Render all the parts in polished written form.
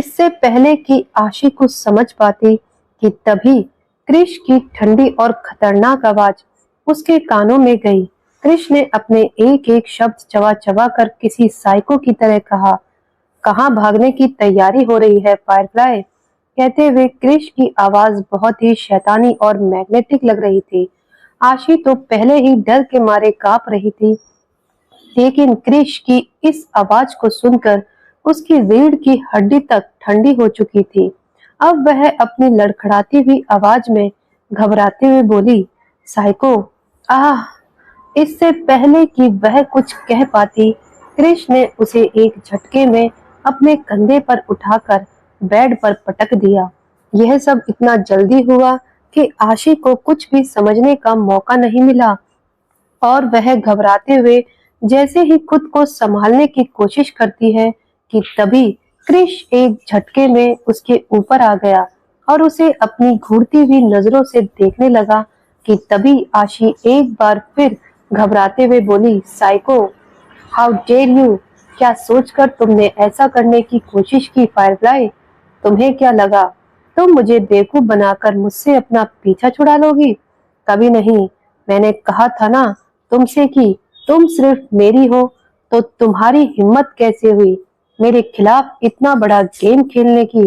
इससे पहले कि आशी कुछ समझ पाती कि तभी कृष की ठंडी और खतरनाक आवाज उसके कानों में गई। कृष ने अपने एक एक शब्द चबा चबा कर किसी साइको की तरह कहा, कहाँ भागने की तैयारी हो रही है फायरफ्लाई? कहते हुए कृष की आवाज बहुत ही शैतानी और मैग्नेटिक लग रही थी। आशी तो पहले ही डर के मारे कांप रही थी, लेकिन कृष की इस आवाज को सुनकर उसकी रीढ़ की हड्डी तक ठंडी हो चुकी थी। अब वह अपनी लड़खड़ाती हुई आवाज में घबराते हुए बोली, साइको, आह! इससे पहले कि वह कुछ कह पाती, कृष ने उसे एक झटके में अपने कंधे पर उठाकर बेड पर पटक दिया। यह सब इतना जल्दी हुआ कि आशी को कुछ भी समझने का मौका नहीं मिला और वह घबराते हुए जैसे ही खुद को संभालने की कोशिश करती है कि तभी कृष एक झटके में उसके ऊपर आ गया और उसे अपनी घूरती हुई नजरों से देखने लगा कि तभी आशी एक बार फिर घबराते हुए बोली, साइको, हाउ डेयर यू! क्या सोचकर तुमने ऐसा करने की कोशिश की फायरफ्लाई? तुम्हें क्या लगा तुम मुझे बेवकूफ बनाकर मुझसे अपना पीछा छुड़ा लोगी? कभी नहीं। मैंने कहा था ना तुमसे कि तुम सिर्फ मेरी हो, तो तुम्हारी हिम्मत कैसे हुई मेरे खिलाफ इतना बड़ा गेम खेलने की?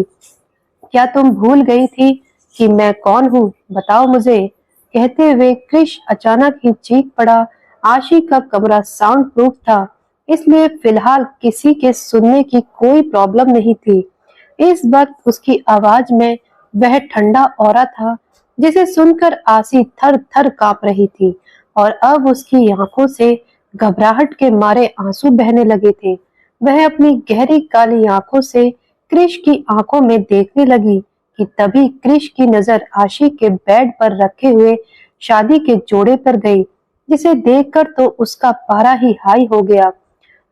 क्या तुम भूल गई थी कि मैं कौन हूँ? बताओ मुझे। कहते हुए कृष अचानक ही चीख पड़ा। आशी का कमरा साउंड प्रूफ था, इसलिए फिलहाल किसी के सुनने की कोई प्रॉब्लम नहीं थी। इस वक्त उसकी आवाज में वह ठंडा ऑरा था जिसे सुनकर आशी थर थर कांप रही थी और अब उसकी आंखों से घबराहट के मारे आंसू बहने लगे थे। वह अपनी गहरी काली आंखों से कृष की आंखों में देखने लगी कि तभी कृष की नजर आशी के बेड पर रखे हुए शादी के जोड़े पर गई, जिसे देखकर तो उसका पारा ही हाई हो गया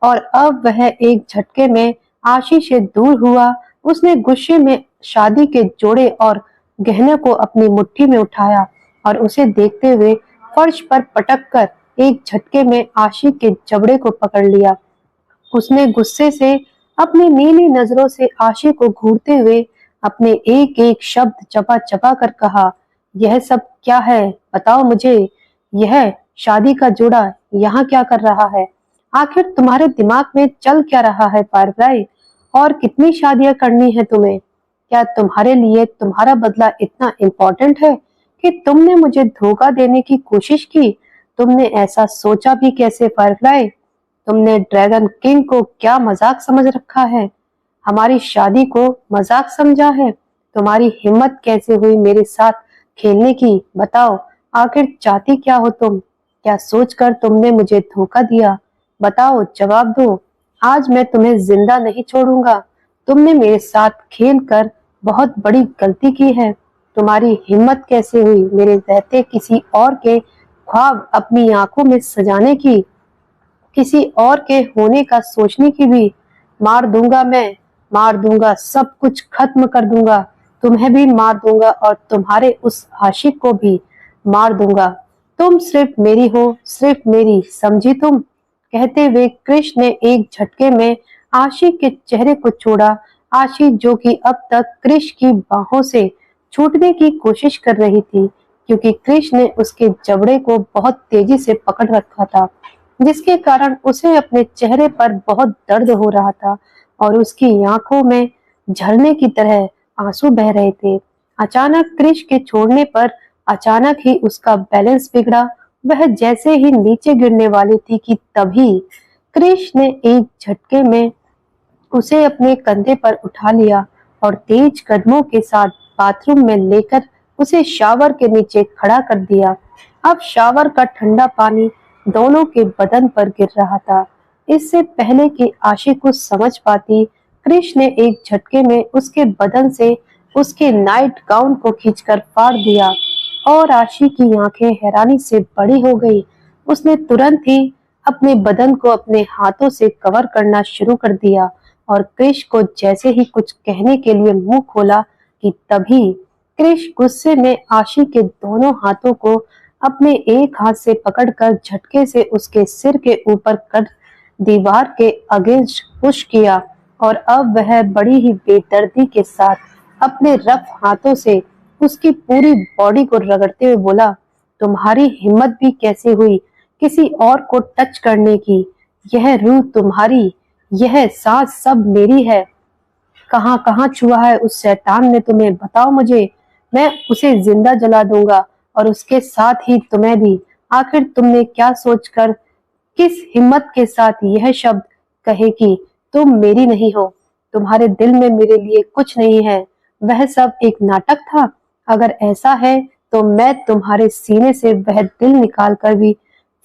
और अब वह एक झटके में आशी से दूर हुआ। उसने गुस्से में शादी के जोड़े और गहने को अपनी मुट्ठी में उठाया और उसे देखते हुए फर्श पर पटक कर एक झटके में आशी के जबड़े को पकड़ लिया। उसने गुस्से से अपनी नीली नजरों से आशी को घूरते हुए अपने एक एक शब्द चबा चबा कर कहा, यह सब क्या है? बताओ मुझे। यह शादी का जोड़ा यहाँ क्या कर रहा है? आखिर तुम्हारे दिमाग में चल क्या रहा है फायरफ्लाई? और कितनी शादियां करनी है तुम्हें? क्या तुम्हारे लिए तुम्हारा बदला इतना इम्पोर्टेंट है कि तुमने मुझे धोखा देने की कोशिश की? तुमने ऐसा सोचा भी कैसे फायरफ्लाई? तुमने ड्रैगन किंग को क्या मजाक समझ रखा है? हमारी शादी को मजाक समझा है? तुम्हारी हिम्मत कैसे हुई मेरे साथ खेलने की? बताओ, आखिर चाहती क्या हो तुम? क्या सोचकर तुमने मुझे धोखा दिया? बताओ, जवाब दो। आज मैं तुम्हें जिंदा नहीं छोड़ूंगा। तुमने मेरे साथ खेल कर बहुत बड़ी गलती की है। तुम्हारी हिम्मत कैसे हुई मेरे रहते किसी और के ख्वाब अपनी आंखों में सजाने की? किसी और के होने का सोचने की भी? मार दूंगा मैं, मार दूंगा, सब कुछ खत्म कर दूंगा। तुम्हें भी मार दूंगा और तुम्हारे उस आशिक को भी मार दूंगा। तुम सिर्फ मेरी हो, सिर्फ मेरी, समझी तुम? कहते हुए कृष्ण ने एक झटके में आशिक के चेहरे को छोड़ा। आशिक जो कि अब तक कृष्ण की बाहों से छूटने की कोशिश कर रही थी, क्योंकि कृष्ण ने उसके जबड़े को बहुत तेजी से पकड़ रखा था, जिसके कारण उसे अपने चेहरे पर बहुत दर्द हो रहा था और उसकी आंखों में झरने की तरह आंसू बह रहे थे। अचानक क्रिश के छोड़ने पर अचानक ही उसका बैलेंस बिगड़ा। वह जैसे ही नीचे गिरने वाली थी कि तभी क्रिश ने एक झटके में उसे अपने कंधे पर उठा लिया और तेज कदमों के साथ बाथरूम में लेकर उसे शावर के नीचे खड़ा कर दिया। अब शावर का ठंडा पानी दोनों के बदन पर गिर रहा था। इससे पहले कि आशी कुछ समझ पाती, क्रिश ने एक झटके में उसके बदन से उसके नाइट गाउन को खींचकर फाड़ दिया और आशी की आंखें हैरानी से बड़ी हो गई। उसने तुरंत ही अपने बदन को अपने हाथों से कवर करना शुरू कर दिया और क्रिश को जैसे ही कुछ कहने के लिए मुंह खोला कि तभी क्रिश गुस्से में आशी के दोनों हाथों को अपने एक हाथ से पकड़कर झटके से उसके सिर के ऊपर कर दीवार के अगेंस्ट पुश किया और अब वह बड़ी ही बेदर्दी के साथ अपने रफ हाथों से उसकी पूरी बॉडी को रगड़ते हुए बोला, तुम्हारी हिम्मत भी कैसे हुई किसी और को टच करने की? यह रूह तुम्हारी, यह सांस सब मेरी है। कहाँ कहाँ छुआ है उस शैतान ने तुम्हें? बताओ मुझे, मैं उसे जिंदा जला दूंगा और उसके साथ ही तुम्हें भी। आखिर तुमने क्या सोचकर, किस हिम्मत के साथ यह शब्द कहे कि तुम मेरी नहीं हो, तुम्हारे दिल में मेरे लिए कुछ नहीं है? वह सब एक नाटक था? अगर ऐसा है तो मैं तुम्हारे सीने से वह दिल निकाल कर भी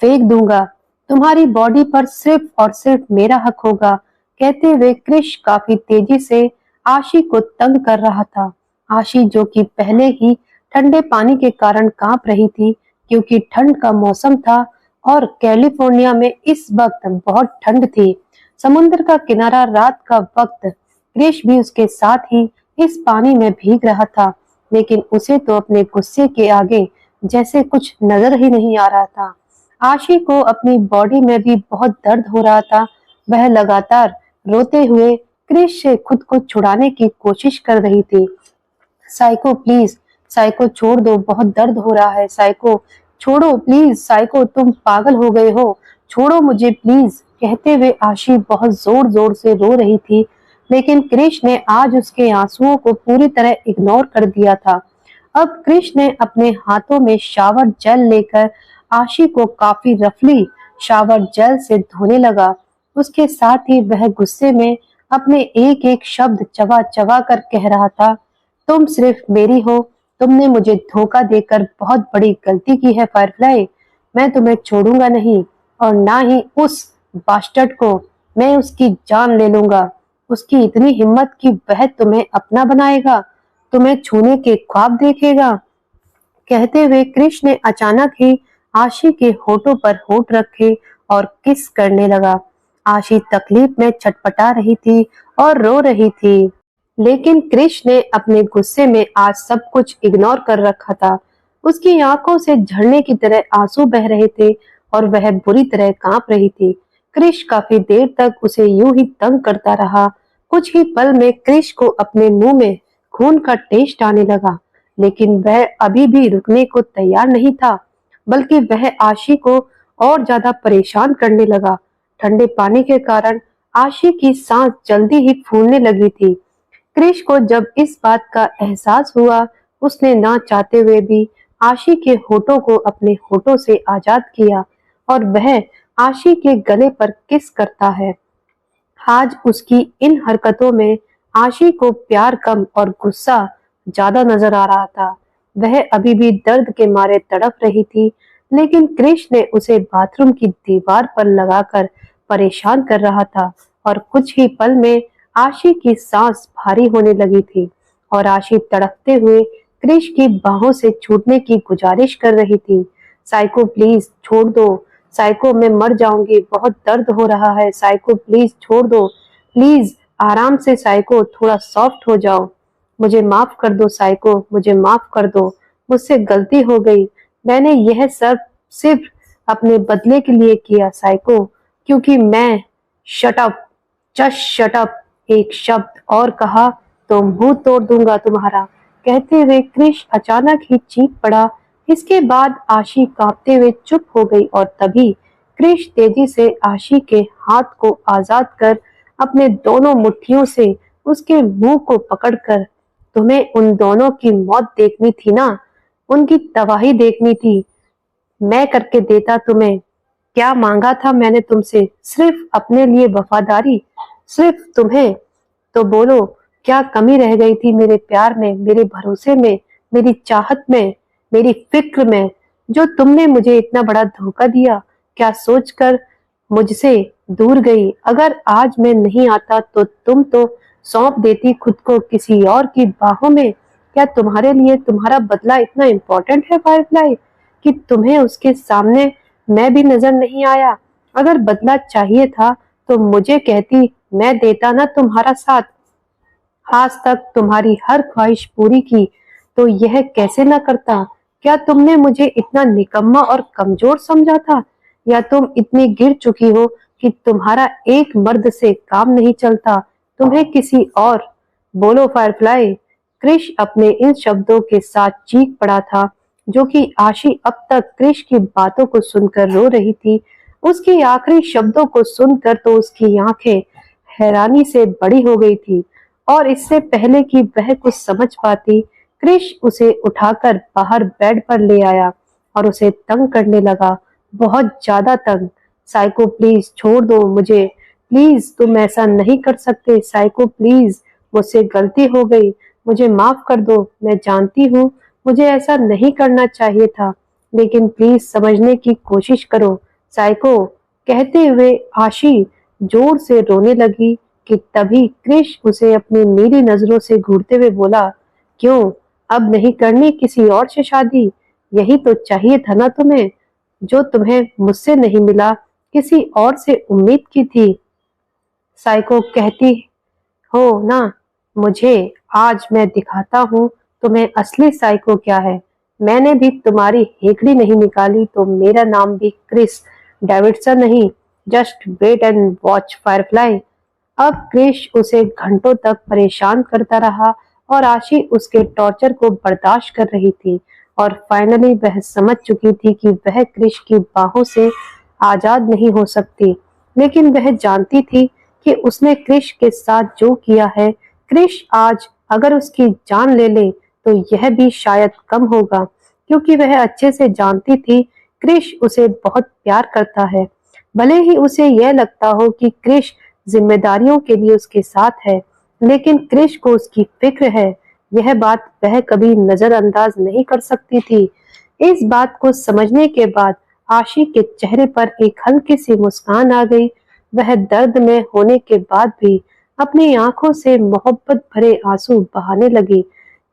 फेंक दूंगा। तुम्हारी बॉडी पर सिर्फ और सिर्फ मेरा हक होगा। कहते हुए क्रिश काफी तेजी से आशी को तंग कर रहा था। आशी, जो कि पहले ही ठंडे पानी के कारण कांप रही थी क्योंकि ठंड का मौसम था और कैलिफोर्निया में इस वक्त बहुत ठंड थी। समुद्र का किनारा, रात का वक्त। क्रिश भी उसके साथ ही इस पानी में भीग रहा था, लेकिन उसे तो अपने गुस्से के आगे जैसे कुछ नजर ही नहीं आ रहा था। आशी को अपनी बॉडी में भी बहुत दर्द हो रहा था। वह लगातार रोते हुए क्रिश से खुद को छुड़ाने की कोशिश कर रही थी। साइको प्लीज, साइको छोड़ दो, बहुत दर्द हो रहा है। साइको छोड़ो प्लीज, साइको तुम पागल हो गए हो, छोड़ो मुझे प्लीज। कहते हुए आशी बहुत जोर जोर से रो रही थी, लेकिन क्रिश ने आज उसके आंसुओं को पूरी तरह इग्नोर कर दिया था। अब क्रिश ने अपने हाथों में शावर जेल लेकर आशी को काफी रफली शावर जेल से धोने लगा। उसके साथ ही वह गुस्से में अपने एक एक शब्द चबा चबा कर कह रहा था, तुम सिर्फ मेरी हो, तुमने मुझे धोखा देकर बहुत बड़ी गलती की है फायरफ्लाई। मैं तुम्हें छोड़ूंगा नहीं, और ना ही उस बास्टर्ड को। मैं उसकी जान ले लूंगा। उसकी इतनी हिम्मत कि वह तुम्हें अपना बनाएगा, तुम्हें छूने के ख्वाब देखेगा। कहते हुए कृष ने अचानक ही आशी के होठों पर होठ रखे और किस करने लगा। आशी तकलीफ में छटपटा रही थी और रो रही थी, लेकिन कृष ने अपने गुस्से में आज सब कुछ इग्नोर कर रखा था। उसकी आंखों से झरने की तरह आंसू बह रहे थे और वह बुरी तरह कांप रही थी। कृष काफी देर तक उसे यूं ही तंग करता रहा। कुछ ही पल में कृष को अपने मुंह में खून का टेस्ट आने लगा, लेकिन वह अभी भी रुकने को तैयार नहीं था, बल्कि वह आशी को और ज्यादा परेशान करने लगा। ठंडे पानी के कारण आशी की सांस जल्दी ही फूलने लगी थी। क्रिश को जब इस बात का एहसास हुआ, उसने ना चाहते हुए भी आशी के होठों को अपने होठों से आजाद किया और वह आशी के गले पर किस करता है। आज उसकी इन हरकतों में आशी को प्यार कम और गुस्सा ज्यादा नजर आ रहा था। वह अभी भी दर्द के मारे तड़प रही थी, लेकिन क्रिश ने उसे बाथरूम की दीवार पर लगाकर परेशान कर रहा था और कुछ ही पल में आशी की सांस भारी होने लगी थी और आशी तड़पते हुए क्रिश की बाहों से छूटने की गुजारिश कर रही थी। साइको प्लीज छोड़ दो, साइको मैं मर जाऊंगी, बहुत दर्द हो रहा है, साइको प्लीज छोड़ दो, प्लीज आराम से साइको, थोड़ा सॉफ्ट हो जाओ, मुझे माफ कर दो साइको, मुझे माफ कर दो, मुझसे गलती हो गई, मैंने यह सब सिर्फ अपने बदले के लिए किया साइको, क्योंकि मैं। Shut up, just shut up. एक शब्द और कहा तो मुंह तोड़ दूंगा तुम्हारा। कहते हुए क्रिश अचानक ही चीख पड़ा। इसके बाद आशी कांपते हुए चुप हो गई और तभी क्रिश तेजी से आशी के हाथ को आजाद कर अपने दोनों मुट्ठियों से उसके मुंह को पकड़कर, तुम्हें उन दोनों की मौत देखनी थी ना, उनकी तबाही देखनी थी, मैं करके देता तुम्हें। क्या मांगा था मैंने तुमसे? सिर्फ अपने लिए वफादारी, सिर्फ तुम्हें। तो बोलो, क्या कमी रह गई थी मेरे प्यार में, मेरे भरोसे में, मेरी चाहत में, मेरी फिक्र में, जो तुमने मुझे इतना बड़ा धोखा दिया? क्या सोचकर मुझसे दूर गई? अगर आज मैं नहीं आता तो तुम तो सौंप देती खुद को किसी और की बाहों में। क्या तुम्हारे लिए तुम्हारा बदला इतना इम्पोर्टेंट है फायरफ्लाई, कि तुम्हें उसके सामने मैं भी नजर नहीं आया? अगर बदला चाहिए था तो मुझे कहती, मैं देता ना तुम्हारा साथ। आज तक तुम्हारी हर ख्वाहिश पूरी की, तो यह कैसे न करता? क्या तुमने मुझे इतना निकम्मा और कमजोर समझा था, या तुम इतनी गिर चुकी हो कि तुम्हारा एक मर्द से काम नहीं चलता? तुम्हें किसी और। बोलो फायरफ्लाई। क्रिश अपने इन शब्दों के साथ चीख पड़ा था, जो कि आशी अब तक क्रिश की बातों को सुनकर रो रही थी। उसकी आखिरी शब्दों को सुनकर तो उसकी आंखें हैरानी से बड़ी हो गई थी, और इससे पहले कि वह कुछ समझ पाती, क्रिश उसे उठाकर बाहर बेड पर ले आया और उसे तंग करने लगा, बहुत ज्यादा तंग। साइको प्लीज छोड़ दो मुझे, प्लीज तुम ऐसा नहीं कर सकते, साइको प्लीज, मुझसे गलती हो गई, मुझे माफ कर दो, मैं जानती हूँ मुझे ऐसा नहीं करना चाहिए था, लेकिन प्लीज समझने की कोशिश करो साइको। कहते हुए आशी जोर से रोने लगी कि तभी क्रिश उसे अपनी नीली नजरों से घूरते हुए बोला, क्यों, अब नहीं करनी किसी और से शादी? यही तो चाहिए था ना तुम्हें, जो तुम्हें मुझसे नहीं मिला, किसी और से उम्मीद की थी। साइको कहती हो ना मुझे, आज मैं दिखाता हूँ तुम्हें असली साइको क्या है। मैंने भी तुम्हारी हेकड़ी नहीं निकाली तो मेरा नाम भी क्रिस डेविडसन नहीं। Just wait and watch Firefly. अब क्रिश उसे घंटों तक परेशान करता रहा और आशी उसके टॉर्चर को बर्दाश्त कर रही थी, और फाइनली वह समझ चुकी थी कि वह क्रिश की बाहों से आजाद नहीं हो सकती। लेकिन वह जानती थी कि उसने क्रिश के साथ जो किया है, क्रिश आज अगर उसकी जान ले ले तो यह भी शायद कम होगा, क्योंकि वह अच्छे से जानती थी क्रिश उसे बहुत प्यार करता है। भले ही उसे यह लगता हो कि क्रिश जिम्मेदारियों के लिए उसके साथ है, लेकिन क्रिश को उसकी फिक्र है, यह बात वह कभी नजरअंदाज नहीं कर सकती थी। इस बात को समझने के बाद आशी के चेहरे पर एक हल्की सी मुस्कान आ गई। वह दर्द में होने के बाद भी अपनी आंखों से मोहब्बत भरे आंसू बहाने लगी।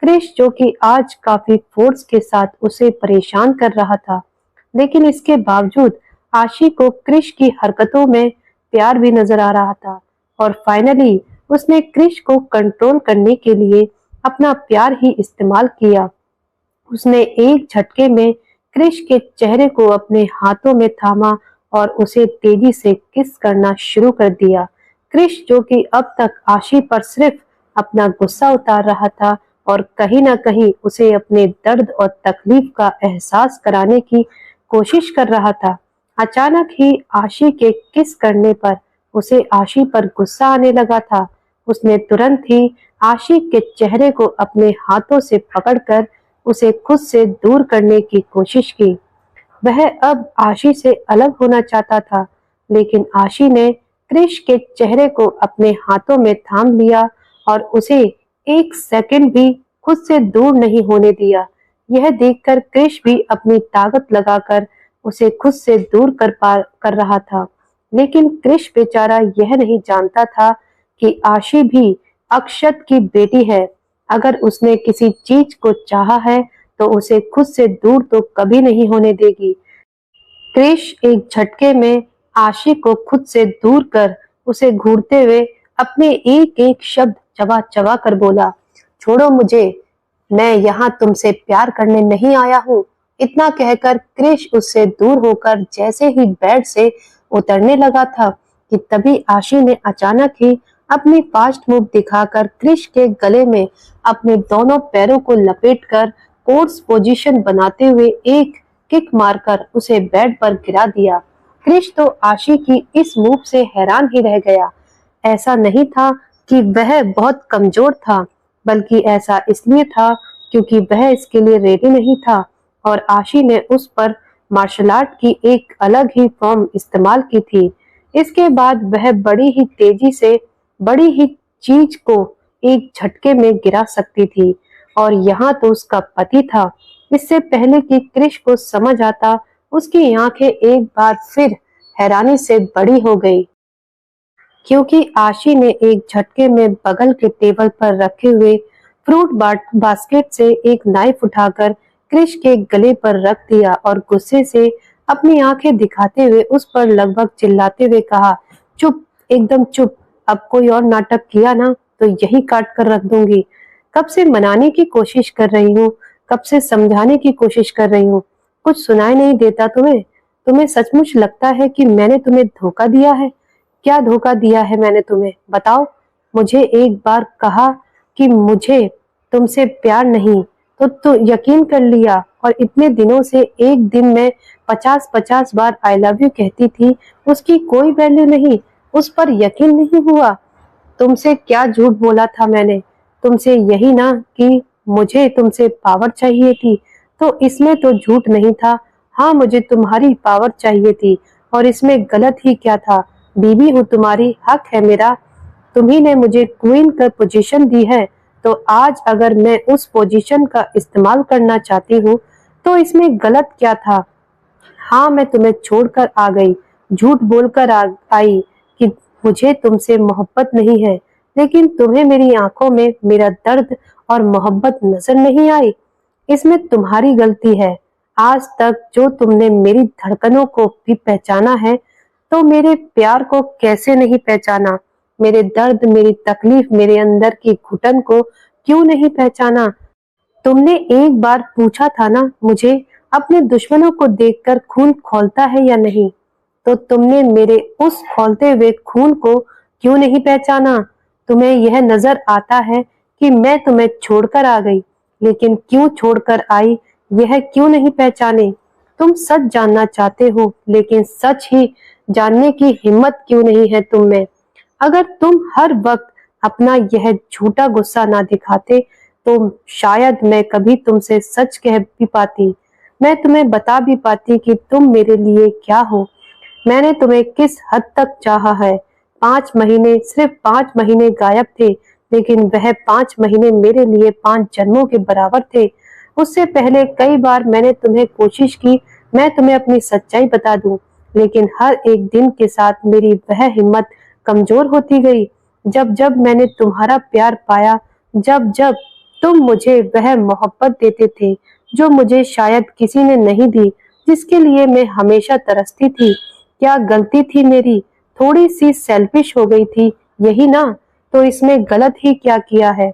क्रिश, जो कि आज काफी फोर्स के साथ उसे परेशान कर रहा था, लेकिन इसके बावजूद आशी को क्रिश की हरकतों में प्यार भी नजर आ रहा था, और फाइनली उसने क्रिश को कंट्रोल करने के लिए अपना प्यार ही इस्तेमाल किया। उसने एक झटके में क्रिश के चेहरे को अपने हाथों में थामा और उसे तेजी से किस करना शुरू कर दिया। क्रिश, जो कि अब तक आशी पर सिर्फ अपना गुस्सा उतार रहा था और कहीं न कहीं उसे अपने दर्द और तकलीफ का एहसास कराने की कोशिश कर रहा था, अचानक ही आशी के किस करने पर उसे आशी पर गुस्सा आने लगा था। उसने तुरंत ही आशी के चेहरे को अपने हाथों से पकड़कर उसे खुद से दूर करने की कोशिश की। वह अब आशी से अलग होना चाहता था, लेकिन आशी ने क्रिश के चेहरे को अपने हाथों में थाम लिया और उसे एक सेकंड भी खुद से दूर नहीं होने दिया। यह देखकर क्रिश भी अपनी ताकत लगाकर उसे खुद से दूर कर रहा था, लेकिन क्रिश बेचारा यह नहीं जानता था कि आशी भी अक्षत की बेटी है। अगर उसने किसी चीज को चाहा है तो उसे खुद से दूर तो कभी नहीं होने देगी। क्रिश एक झटके में आशी को खुद से दूर कर उसे घूरते हुए अपने एक एक शब्द चबा चबा कर बोला, छोड़ो मुझे, मैं यहाँ तुमसे प्यार करने नहीं आया हूँ। इतना कहकर क्रिश उससे दूर होकर जैसे ही बेड से उतरने लगा था कि तभी आशी ने अचानक ही अपनी फास्ट मूव दिखाकर क्रिश के गले में अपने दोनों पैरों को लपेटकर कोर्स पोजीशन बनाते हुए एक किक मारकर उसे बेड पर गिरा दिया। क्रिश तो आशी की इस मूव से हैरान ही रह गया। ऐसा नहीं था कि वह बहुत कमजोर था, बल्कि ऐसा इसलिए था क्योंकि वह इसके लिए रेडी नहीं था, और आशी ने उस पर मार्शल आर्ट की एक अलग ही फॉर्म इस्तेमाल की थी। इसके बाद वह बड़ी ही तेजी से बड़ी ही चीज को एक झटके में गिरा सकती थी, और यहाँ तो उसका पति था। इससे पहले कि क्रिश को समझ आता, उसकी आंखें एक बार फिर हैरानी से बड़ी हो गई, क्योंकि आशी ने एक झटके में बगल के टेबल पर रखे हुए फ्रूट बास्केट से एक नाइफ उठाकर क्रिश के गले पर रख दिया और गुस्से से अपनी आंखें दिखाते हुए उस पर लगभग चिल्लाते हुए कहा, चुप, एकदम चुप, अब कोई और नाटक किया ना तो यही काट कर रख दूंगी। कब से मनाने की कोशिश कर रही हूँ, कब से समझाने की कोशिश कर रही हूँ, कुछ सुनाई नहीं देता तुम्हें? तुम्हें सचमुच लगता है कि मैंने तुम्हें धोखा दिया है? क्या धोखा दिया है मैंने तुम्हें, बताओ? मुझे एक बार कहा कि मुझे तुमसे प्यार नहीं, तो यकीन कर लिया, और इतने दिनों से एक दिन में 50-50 बार आई लव यू कहती थी, उसकी कोई वैल्यू नहीं, उस पर यकीन नहीं हुआ। तुमसे क्या झूठ बोला था मैंने? तुमसे यही ना कि मुझे तुमसे पावर चाहिए थी, तो इसमें तो झूठ नहीं था। हाँ, मुझे तुम्हारी पावर चाहिए थी, और इसमें गलत ही क्या था? बीवी हूँ तुम्हारी, हक है मेरा। तुम्ही ने मुझे क्वीन का पोजीशन दी है, तो आज अगर मैं उस पोजीशन का इस्तेमाल करना चाहती हूँ, तो इसमें गलत क्या था? हाँ, मैं तुम्हें छोड़कर आ गई, झूठ बोलकर आई कि मुझे तुमसे मोहब्बत नहीं है, लेकिन तुम्हें मेरी आंखों में मेरा दर्द और मोहब्बत नजर नहीं आई। इसमें तुम्हारी गलती है। आज तक जो तुमने मेरी धड़कनों को भी पहचाना है, तो मेरे प्यार को कैसे नहीं पहचाना? मेरे दर्द, मेरी तकलीफ, मेरे अंदर की घुटन को क्यों नहीं पहचाना? तुमने एक बार पूछा था ना मुझे, अपने दुश्मनों को देखकर खून खौलता है या नहीं? तो तुमने मेरे उस खौलते हुए खून को क्यों नहीं पहचाना? तुम्हें यह नजर आता है कि मैं तुम्हें छोड़कर आ गई, लेकिन क्यों छोड़कर आई यह क्यों नहीं पहचाने? तुम सच जानना चाहते हो, लेकिन सच ही जानने की हिम्मत क्यों नहीं है तुम में? अगर तुम हर वक्त अपना यह झूठा गुस्सा ना दिखाते, तो शायद मैं कभी तुमसे सच कह भी पाती। मैं तुम्हें बता भी पाती कि तुम मेरे लिए क्या हो, मैंने तुम्हें किस हद तक चाहा है। 5 महीने, सिर्फ 5 महीने गायब थे, लेकिन वह 5 महीने मेरे लिए 5 जन्मों के बराबर थे। उससे पहले कई बार मैंने तुम्हें कोशिश की, मैं तुम्हें अपनी सच्चाई बता दूं, लेकिन हर एक दिन के साथ मेरी वह हिम्मत कमजोर होती गई। जब जब मैंने तुम्हारा प्यार पाया, जब जब तुम मुझे वह मोहब्बत देते थे जो मुझे शायद किसी ने नहीं दी, जिसके लिए मैं हमेशा तरसती थी। क्या गलती थी मेरी? थोड़ी सी सेल्फिश हो गई थी, यही ना? तो इसमें गलत ही क्या किया है?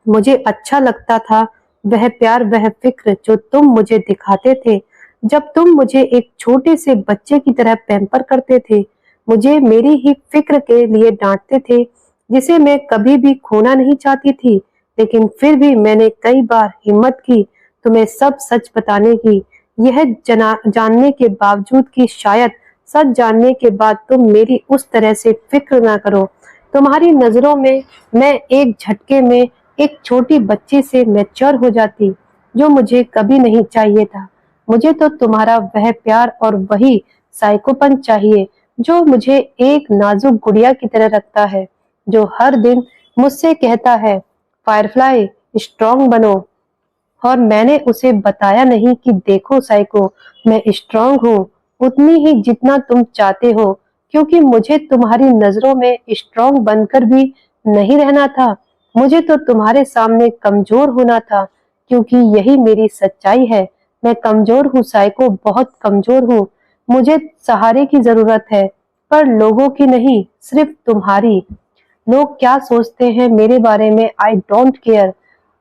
मुझे अच्छा लगता था वह प्यार, वह फिक्र जो तुम मुझे दिखाते थे, जब तुम मुझे एक छोटे से बच्चे की तरह पैम्पर करते थे, मुझे मेरी ही फिक्र के लिए डांटते थे, जिसे मैं कभी भी खोना नहीं चाहती थी। लेकिन फिर भी मैंने कई बार हिम्मत की तुम्हें सब सच बताने की, यह जानने के बावजूद कि शायद सच जानने के बाद तुम मेरी उस तरह से फिक्र ना करो। तुम्हारी नजरों में मैं एक झटके में एक छोटी बच्ची से मैच्योर हो जाती, जो मुझे कभी नहीं चाहिए था। मुझे तो तुम्हारा वह प्यार और वही साइकोपन चाहिए, जो मुझे एक नाजुक गुड़िया की तरह रखता है, जो हर दिन मुझसे कहता है, फायरफ्लाई स्ट्रांग बनो। और मैंने उसे बताया नहीं कि देखो साइको, मैं स्ट्रांग हूँ, उतनी ही जितना तुम चाहते हो, क्योंकि मुझे तुम्हारी नजरों में स्ट्रांग बनकर भी नहीं रहना था। मुझे तो तुम्हारे सामने कमजोर होना था, क्योंकि यही मेरी सच्चाई है। मैं कमजोर हूँ साइको, बहुत कमजोर हूँ। मुझे सहारे की जरूरत है, पर लोगों की नहीं, सिर्फ तुम्हारी। लोग क्या सोचते हैं मेरे बारे में, आई डोंट केयर।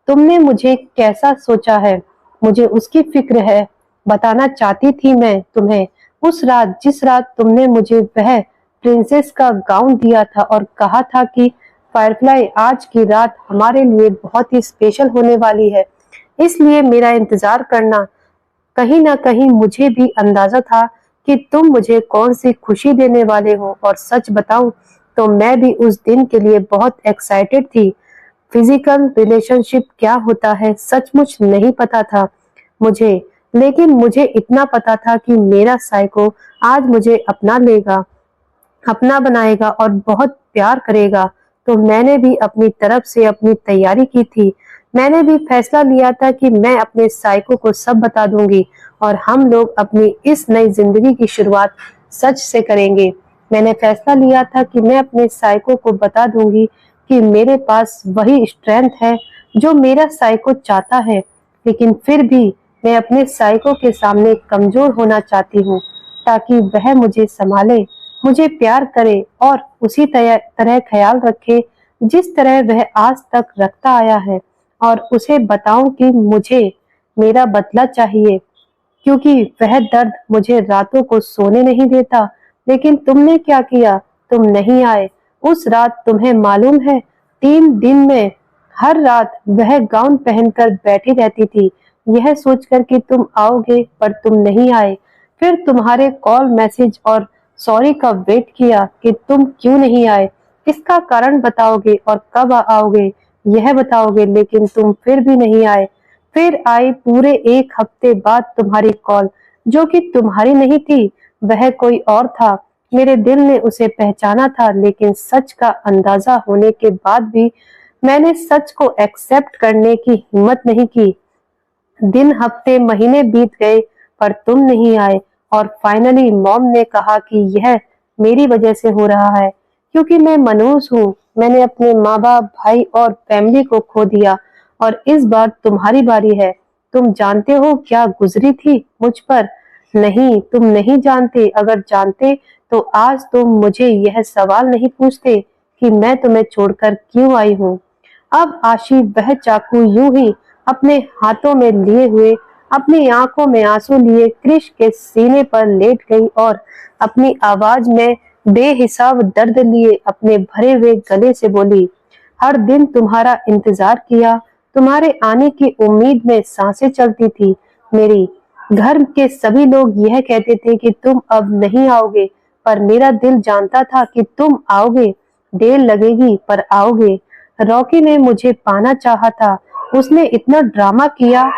तुमने मुझे कैसा सोचा है, मुझे उसकी फिक्र है। बताना चाहती थी मैं तुम्हें उस रात, जिस रात तुमने मुझे वह प्रिंसेस का गाउन दिया था और कहा था कि फायरफ्लाई, आज की रात हमारे लिए बहुत ही स्पेशल होने वाली है, इसलिए मेरा इंतजार करना। कहीं ना कहीं मुझे भी अंदाजा था कि तुम मुझे कौन सी खुशी देने वाले हो, और सच बताऊं तो मैं भी उस दिन के लिए बहुत एक्साइटेड थी। फिजिकल रिलेशनशिप क्या होता है सचमुच नहीं पता था मुझे, लेकिन मुझे इतना पता था कि मेरा साइको आज मुझे अपना लेगा, अपना बनाएगा और बहुत प्यार करेगा। तो मैंने भी अपनी तरफ से अपनी तैयारी की थी। मैंने भी फैसला लिया था कि मैं अपने साइको को सब बता दूंगी, और हम लोग अपनी इस नई जिंदगी की शुरुआत सच से करेंगे। मैंने फैसला लिया था कि मैं अपने साइको को बता दूंगी कि मेरे पास वही स्ट्रेंथ है जो मेरा साइको चाहता है, लेकिन फिर भी मैं अपने साइको के सामने कमजोर होना चाहती हूँ, ताकि वह मुझे संभाले, मुझे प्यार करे और उसी तरह ख्याल रखे जिस तरह वह आज तक रखता आया है। और उसे बताऊं कि मुझे मेरा बदला चाहिए, क्योंकि वह दर्द मुझे रातों को सोने नहीं देता। लेकिन तुमने क्या किया? तुम नहीं आए। उस रात तुम्हें मालूम है 3 दिन में हर रात वह गाउन पहनकर बैठी रहती थी, यह सोचकर कि तुम आओगे, पर तुम नहीं आए। फिर तुम्हारे कॉल मैसेज और सॉरी का वेट किया कि तुम क्यों नहीं आए, इसका कारण बताओगे और कब आओगे यह बताओगे, लेकिन तुम फिर भी नहीं आए। फिर आई पूरे 1 हफ्ते बाद तुम्हारी कॉल, जो कि तुम्हारी नहीं थी, वह कोई और था। मेरे दिल ने उसे पहचाना था, लेकिन सच का अंदाजा होने के बाद भी मैंने सच को एक्सेप्ट करने की हिम्मत नहीं की। दिन, हफ्ते, महीने बीत गए, पर तुम नहीं आए। और फाइनली मॉम ने कहा कि यह मेरी वजह से हो रहा है, क्योंकि मैं मनहूस हूँ। मैंने अपने माँ बाप, भाई और फैमिली को खो दिया, और इस बार तुम्हारी बारी है। तुम जानते हो क्या गुजरी थी मुझ पर? नहीं, तुम नहीं जानते। अगर जानते तो आज तुम मुझे यह सवाल नहीं पूछते कि मैं तुम्हें छोड़कर क्यों आई हूँ। अब आशी वह चाकू यूं ही अपने हाथों में लिए हुए, अपनी आंखों में आंसू लिए क्रिश के सीने पर लेट गई और अपनी आवाज में बेहिसाब दर्द लिए अपने भरे हुए गले से बोली, हर दिन तुम्हारा इंतजार किया, तुम्हारे आने की उम्मीद में सांसें चलती थी मेरी। घर के सभी लोग यह कहते थे कि तुम अब नहीं आओगे, पर मेरा दिल जानता था कि तुम आओगे। देर लगेगी पर आओगे। रॉकी ने मुझे पाना चाहा था, उसने इतना ड्रामा किया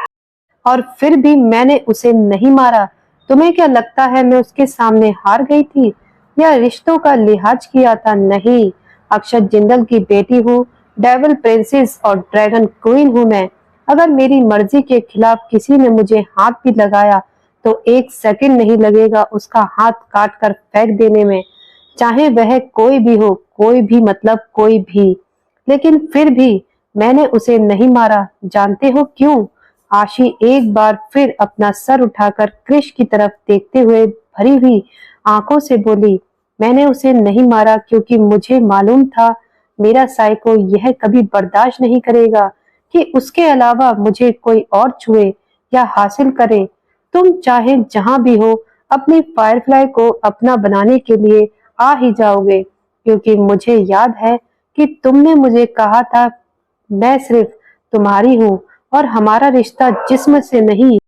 और फिर भी मैंने उसे नहीं मारा। तुम्हें क्या लगता है मैं उसके सामने हार गई थी या रिश्तों का लिहाज किया था? नहीं, अक्षत जिंदल की बेटी हूँ, डेविल प्रिंसेस और ड्रैगन क्वीन हूँ मैं। अगर मेरी मर्जी के खिलाफ किसी ने मुझे हाथ भी लगाया तो 1 सेकंड नहीं लगेगा उसका हाथ काट कर फेंक देने में, चाहे वह कोई भी हो, कोई भी मतलब कोई भी। लेकिन फिर भी मैंने उसे नहीं मारा। जानते हो क्यों? आशी एक बार फिर अपना सर उठाकर कृष की तरफ देखते हुए भरी हुई आंखों से बोली, मैंने उसे नहीं मारा क्योंकि मुझे मालूम था मेरा साइको यह कभी बर्दाश्त नहीं करेगा कि उसके अलावा मुझे कोई और छुए या हासिल करे। तुम चाहे जहां भी हो, अपनी फायरफ्लाई को अपना बनाने के लिए आ ही जाओगे, क्योंकि मुझे याद है कि तुमने मुझे कहा था मैं सिर्फ तुम्हारी हूँ और हमारा रिश्ता जिस्म से नहीं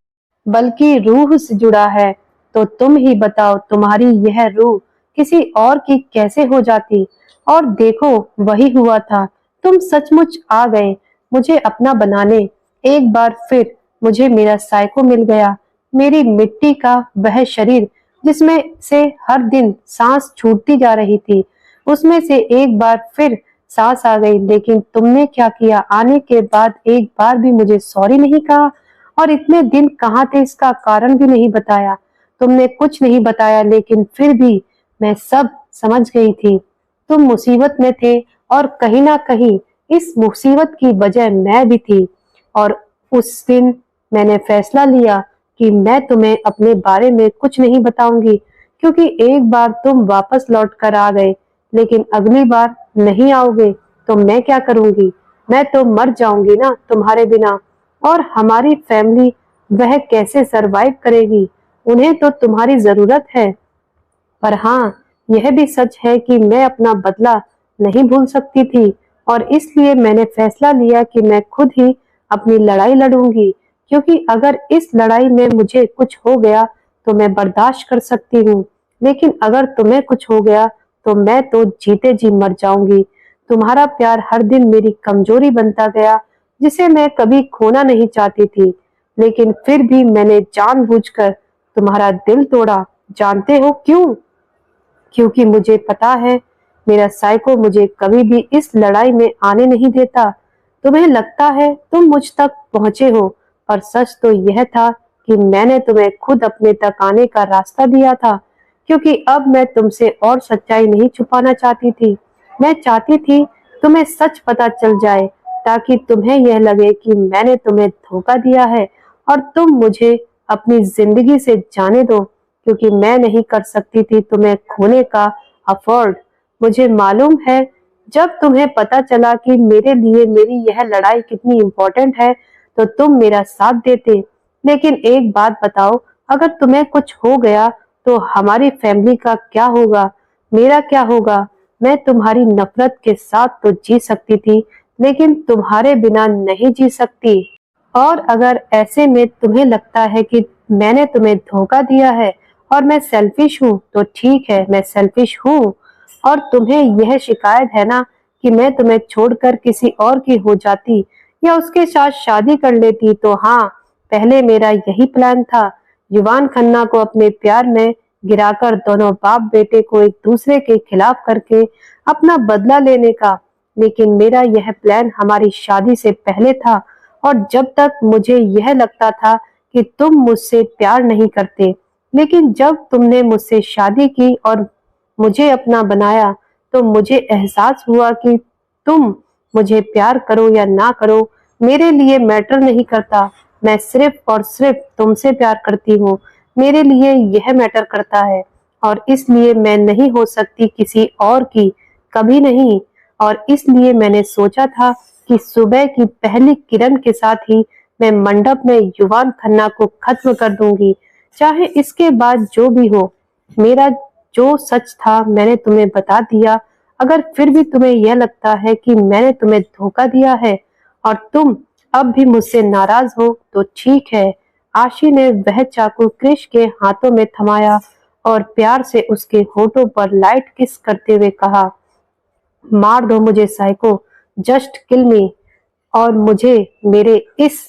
बल्कि रूह से जुड़ा है। तो तुम ही बताओ तुम्हारी यह रूह किसी और की कैसे हो जाती? और देखो वही हुआ था, तुम सचमुच आ गए मुझे अपना बनाने। एक बार फिर मुझे मेरा साइको मिल गया, मेरी मिट्टी का वह शरीर जिसमें से हर दिन सांस छूटती जा रही थी, उसमें से एक बार फिर सांस आ गई। लेकिन तुमने क्या किया? आने के बाद एक बार भी मुझे सॉरी नहीं कहा, और इतने दिन कहाँ थे इसका कारण भी नहीं बताया। तुमने कुछ नहीं बताया, लेकिन फिर भी मैं सब समझ गई थी। तुम मुसीबत में थे और कहीं ना कहीं इस मुसीबत की वजह मैं भी थी। और उस दिन मैंने फैसला लिया कि मैं तुम्हें अपने बारे में कुछ नहीं बताऊंगी, क्योंकि एक बार तुम वापस लौट कर आ गए, लेकिन अगली बार नहीं आओगे तो मैं क्या करूंगी? मैं तो मर जाऊंगी ना तुम्हारे बिना। और हमारी फैमिली वह कैसे सरवाइव करेगी? उन्हें तो तुम्हारी जरूरत है। पर हाँ, यह भी सच है कि मैं अपना बदला नहीं भूल सकती थी, और इसलिए मैंने फैसला लिया कि मैं खुद ही अपनी लड़ाई लड़ूंगी, क्योंकि अगर इस लड़ाई में मुझे कुछ हो गया तो मैं बर्दाश्त कर सकती हूँ, लेकिन अगर तुम्हें कुछ हो गया तो मैं तो जीते जी मर जाऊंगी। तुम्हारा प्यार हर दिन मेरी कमजोरी बनता गया, जिसे मैं कभी खोना नहीं चाहती थी, लेकिन फिर भी मैंने जानबूझकर तुम्हारा दिल तोड़ा। जानते हो क्यों? क्योंकि मुझे पता है मेरा साइको मुझे कभी भी इस लड़ाई में आने नहीं देता। तुम्हें लगता है तुम मुझ तक पहुंचे हो, पर सच तो यह था कि मैंने तुम्हें खुद अपने तक आने का रास्ता दिया था, क्योंकि अब मैं तुमसे और सच्चाई नहीं छुपाना चाहती थी। मैं चाहती थी तुम्हें सच पता चल जाए, ताकि तुम्हें यह लगे कि मैंने तुम्हें धोखा दिया है और तुम मुझे अपनी जिंदगी से जाने दो, क्योंकि मैं नहीं कर सकती थी तुम्हें खोने का अफोर्ड। मुझे मालूम है जब तुम्हें पता चला कि मेरे लिए मेरी यह लड़ाई कितनी इम्पोर्टेंट है तो तुम मेरा साथ देते। लेकिन एक बात बताओ, अगर तुम्हें कुछ हो गया तो हमारी फैमिली का क्या होगा? मेरा क्या होगा? मैं तुम्हारी नफरत के साथ तो जी सकती थी, लेकिन तुम्हारे बिना नहीं जी सकती। और अगर ऐसे में तुम्हें लगता है कि मैंने तुम्हें धोखा दिया है और मैं सेल्फिश हूँ, तो ठीक है, मैं सेल्फिश हूँ। और तुम्हें यह शिकायत है ना कि मैं तुम्हें छोड़कर किसी और की हो जाती या उसके साथ शादी कर लेती, तो हाँ, पहले मेरा यही प्लान था, युवान खन्ना को अपने प्यार में गिराकर दोनों बाप बेटे को एक दूसरे के खिलाफ करके अपना बदला लेने का। लेकिन मेरा यह प्लान हमारी शादी से पहले था, और जब तक मुझे यह लगता था कि तुम मुझसे प्यार नहीं करते। लेकिन जब तुमने मुझसे शादी की और मुझे अपना बनाया, तो मुझे एहसास हुआ कि तुम मुझे प्यार करो या ना करो, मेरे लिए मैटर नहीं करता। मैं सिर्फ और सिर्फ तुमसे प्यार करती हूँ, मेरे लिए यह मैटर करता है। और इसलिए मैं नहीं हो सकती किसी और की, कभी नहीं। और इसलिए मैंने सोचा था कि सुबह की पहली किरण के साथ ही मैं मंडप में युवान खन्ना को खत्म कर दूंगी, चाहे इसके बाद जो भी हो। मेरा जो सच था मैंने तुम्हें बता दिया। अगर फिर भी तुम्हें यह लगता है कि मैंने तुम्हें धोखा दिया है और तुम अब भी मुझसे नाराज हो, तो ठीक है। आशी ने वह चाकू क्रिश के हाथों में थमाया और प्यार से उसके होठों पर लाइट किस करते हुए कहा, मार दो मुझे साइको, जस्ट किल मी, और मुझे मेरे इस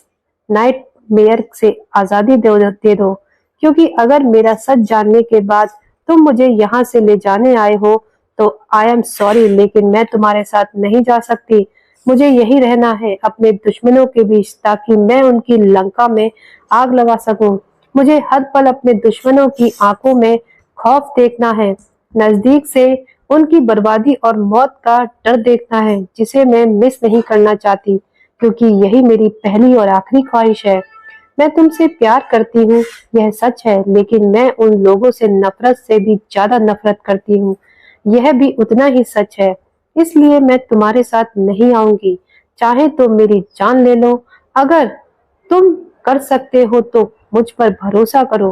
नाइटमेयर से आजादी दे दो। क्योंकि अगर मेरा सच जानने के बाद तुम मुझे यहाँ से ले जाने आए हो, तो आई एम सॉरी, लेकिन मैं तुम्हारे साथ नहीं जा सकती। मुझे यही रहना है अपने दुश्मनों के बीच, ताकि मैं उनकी लंका में आग लगा सकूं। मुझे हर पल अपने दुश्मनों की आंखों में खौफ देखना है, नजदीक से उनकी बर्बादी और मौत का डर देखना है, जिसे मैं मिस नहीं करना चाहती, क्योंकि यही मेरी पहली और आखिरी ख्वाहिश है। मैं तुमसे प्यार करती हूँ, यह सच है, लेकिन मैं उन लोगों से नफरत से भी ज्यादा नफरत करती हूँ, यह भी उतना ही सच है। इसलिए मैं तुम्हारे साथ नहीं आऊंगी, चाहे तो मेरी जान ले लो। अगर तुम कर सकते हो तो मुझ पर भरोसा करो,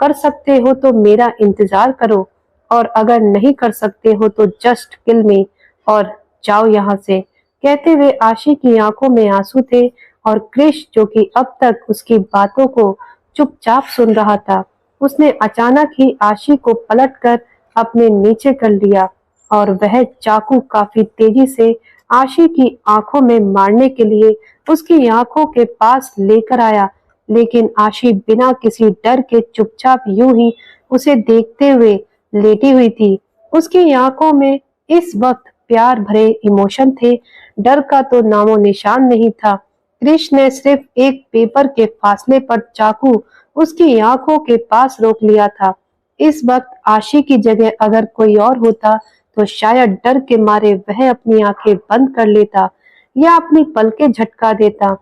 कर सकते हो तो मेरा इंतजार करो, और अगर नहीं कर सकते हो तो जस्ट किल मी और जाओ यहाँ से। कहते हुए आशी की आंखों में आंसू थे, और क्रिश, जो कि अब तक उसकी बातों को चुपचाप सुन रहा था, उसने अचानक ही आशी को पलटकर अपने नीचे कर लिया, और वह चाकू काफी तेजी से आशी की आंखों में मारने के लिए उसकी आंखों के पास लेकर आया। लेकिन आशी बिना किसी डर के चुपचाप यूं ही उसे देखते हुए लेटी हुई थी। उसकी आंखों में इस वक्त प्यार भरे इमोशन थे, डर का तो नामो निशान नहीं था। क्रिश ने सिर्फ एक पेपर के फासले पर चाकू उसकी आंखों के पास रोक लिया था। इस वक्त आशी की जगह अगर कोई और होता, तो शायद डर के मारे वह अपनी आंखें बंद कर लेता, या अपनी पलकें झटका देता,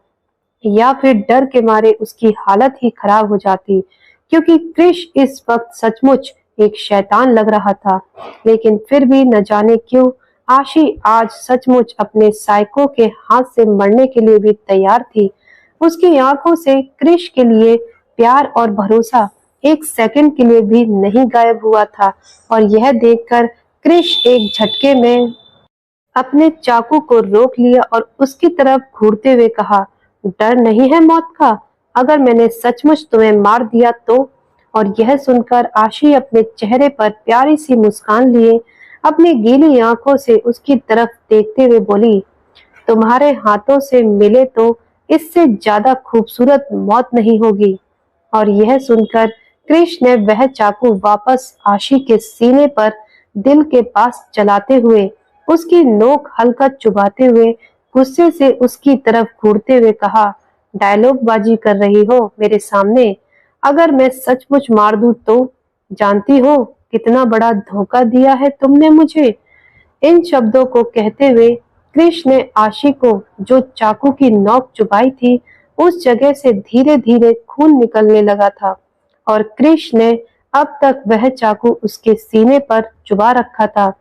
या फिर डर के मारे उसकी हालत ही खराब हो जाती, क्योंकि क्रिश इस वक्त सचमुच एक शैतान लग रहा था। लेकिन फिर भी न जाने क्यों आशी आज सचमुच अपने साइको के हाथ से मरने के लिए भी तैयार थी। उसकी आंखों से क्रिश के लिए प्यार और भरोसा एक सेकंड के लिए भी नहीं गायब हुआ था। और यह देखकर क्रिश एक झटके में अपने चाकू को रोक लिया और उसकी तरफ घूरते हुए कहा, डर नहीं है मौत का? अगर मैंने सचमुच तुम्हें मार दिया तो? और यह सुनकर आशी अपने चेहरे पर प्यारी सी मुस्कान लिए अपनी गीली आंखों से उसकी तरफ देखते हुए बोली, तुम्हारे हाथों से मिले तो इससे ज्यादा खूबसूरत मौत नहीं होगी। और यह सुनकर क्रिश ने वह चाकू वापस आशी के सीने पर दिल के पास चलाते हुए उसकी नोक हल्का चुभाते हुए गुस्से से उसकी तरफ घूरते हुए कहा, डायलॉग बाजी कर रही हो मेरे सामने? अगर मैं सचमुच मार दूं तो? जानती हो कितना बड़ा धोखा दिया है तुमने मुझे? इन शब्दों को कहते हुए कृष्ण ने आशी को जो चाकू की नोक चुभाई थी, उस जगह से धीरे धीरे खून निकलने लगा था, और कृष्ण ने अब तक वह चाकू उसके सीने पर चुभा रखा था।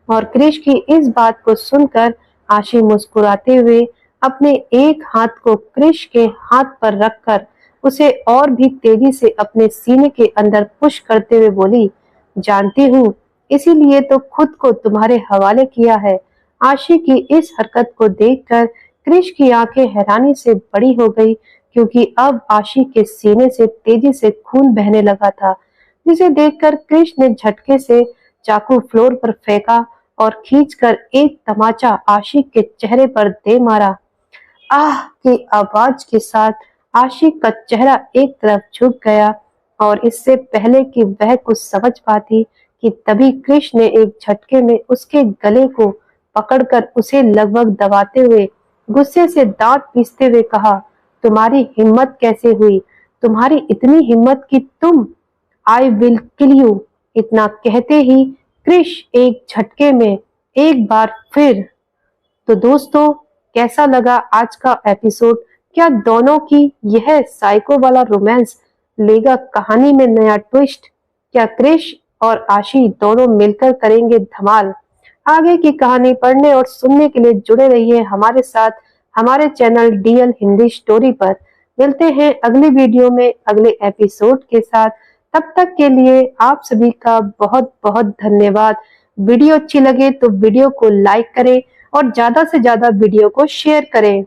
और कृष की इस बात को सुनकर आशी मुस्कुराते हुए अपने एक हाथ को कृष के हाथ पर रखकर उसे और भी तेजी से अपने सीने के अंदर पुश करते हुए बोली, जानती हूँ इसीलिए तो खुद को तुम्हारे हवाले किया है। आशी की इस हरकत को देखकर कृष की आंखें हैरानी से बड़ी हो गई, क्योंकि अब आशी के सीने से तेजी से खून बहने लगा था, जिसे देखकर कृष ने झटके से चाकू फ्लोर पर फेंका और खींचकर एक तमाचा आशिक के चेहरे पर दे मारा। आह की आवाज के साथ आशिक का चेहरा एक तरफ झुक गया, और इससे पहले कि वह कुछ समझ पाती कि तभी कृष ने एक झटके में उसके गले को पकड़कर उसे लगभग दबाते हुए गुस्से से दांत पीसते हुए कहा, तुम्हारी हिम्मत कैसे हुई? तुम्हारी इतनी हिम्मत कि तुम आई विल किल यू। इतना कहते ही कृष एक झटके में एक बार फिर। तो दोस्तों, कैसा लगा आज का एपिसोड? क्या दोनों की यह साइको वाला रोमांस लेगा कहानी में नया ट्विस्ट? क्या क्रिश और आशी दोनों मिलकर करेंगे धमाल? आगे की कहानी पढ़ने और सुनने के लिए जुड़े रहिए हमारे साथ हमारे चैनल डीएल हिंदी स्टोरी पर। मिलते हैं अगली वीडियो में अगले एपिसोड के साथ। तब तक के लिए आप सभी का बहुत बहुत धन्यवाद। वीडियो अच्छी लगे तो वीडियो को लाइक करें और ज्यादा से ज्यादा वीडियो को शेयर करें।